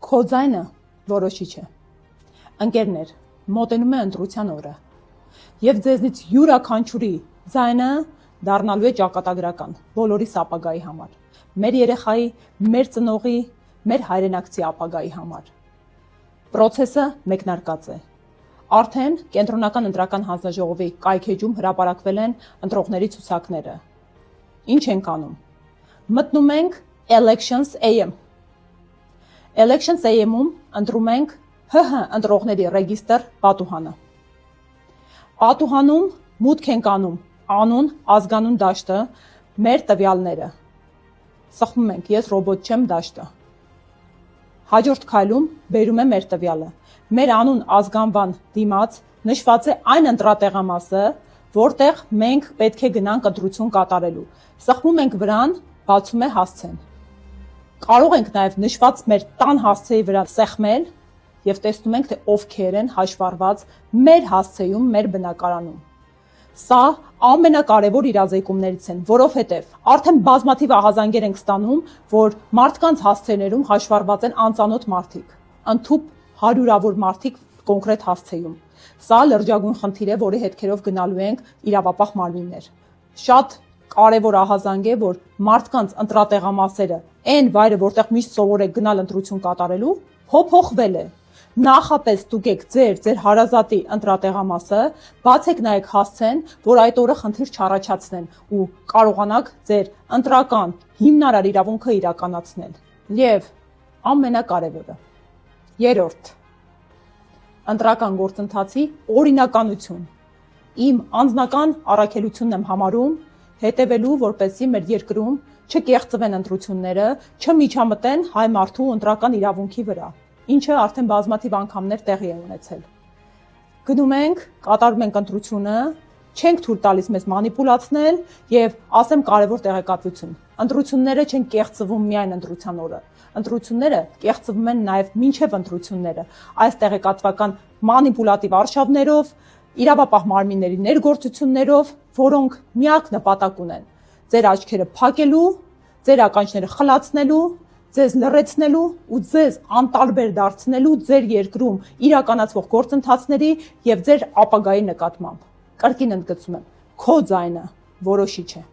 Քո ձայնը որոշիչ է։ Ընկերներ, մոտենում է ընտրության օրը, եւ ձեզնից յուրաքանչյուրի ձայնը դառնալու է ճակատագրական բոլորիս ապագայի համար, մեր երեխայի, մեր ծնողի, մեր հայրենակցի ապագայի համար։ Պրոցեսը մեկնարկած է։ Արդեն Կենտրոնական ընտրական հանձնաժողովի կայքէջում հրապարակվել են ընտրողների ցուցակները։ Ինչ ենք անում։ Մտնում ենք Elections AM։ Elections AM-ում ընտրում ենք ՀՀ ընտրողների ռեգիստր պատուհանը։ Պատուհանում մուտք ենք անում անուն, ազգանուն դաշտը, մեր տվյալները։ Սխմում ենք, ես ռոբոտ չեմ, դաշտը։ Հաջորդ քայլում բերում եմ մեր տվյալը։ Մեր անուն ազգանվան դիմաց նշված է այն ընտրատեղամասը, որտեղ մենք պետք է գնանք ընտրություն կատարելու։ Սխմում ենք վրան, բացում է հասցեն։ Կարող ենք նաև նշված մեր տան հասցեի վրա սեղմել եւ տեսնում ենք, թե ովքեր են հաշվառված մեր հասցեում, մեր բնակարանում։ Սա ամենակարևոր իրազեկումներից են, որովհետև արդեն բազմաթիվ ահազանգեր ենք ստանում, որ մարդկանց հասցեներում հաշվառված են անծանոթ մարդիկ, ընդհուպ հարյուրավոր մարդիկ կոնկրետ հասցեում։ Սա լրջագույն խնդիր է, որի հետքերով գնալու ենք իրավապահ մարմիններ։ Շատ կարևոր ահազանգ է, որ մարդկանց ընտրատեղամասերը, այն վայրը, որտեղ միշտ սովոր եք գնալ ընտրություն կատարելու, փոփոխվել է։ Նախապես ստուգեք ձեր հարազատի ընտրատեղամասը, բացեք նայեք հասցեն, որ այդ օրը խնդիր չառաջացնեն ու կարողանաք ձեր ընտրական հիմնարար իրավունքը իրականացնել։ Եվ ամենակարևորը, երրորդ, ընտրական գործընթացի օրինականություն։ Իմ անձնական առաքելությունն եմ համարում հետևելու, որպեսզի մեր երկրում չկեղծվեն ընտրությունները, չմիջամտեն հայ մարդու ընտրական իրավունքի վրա, ինչը արդեն բազմաթիվ անգամներ տեղի է ունեցել։ Գնում ենք, կատարում ենք ընտրությունը, չենք թույլ տալիս մեզ մանիպուլացնել եւ ասեմ կարևոր տեղեկատվություն։ Ընտրությունները չեն կեղծվում միայն ընտրության օրը։ Ընտրությունները կեղծվում են նաեւ մինչեւ ընտրությունները։ Այս տեղեկատվական մանիպուլատիվ արշավներով, իրավապահ մարմինների ներգործություններով, որոնք միակ նպատակ ունեն ձեր աչքերը փակելու, ձեր ականջները խլացնելու, ձեզ լռեցնելու ու ձեզ անտարբեր դարձնելու ձեր երկրում իրականացվող գործընթացների եւ ձեր ապագայի նկատմամբ։ Կրկին ընդգծում եմ, քո ձայնը որոշիչ է։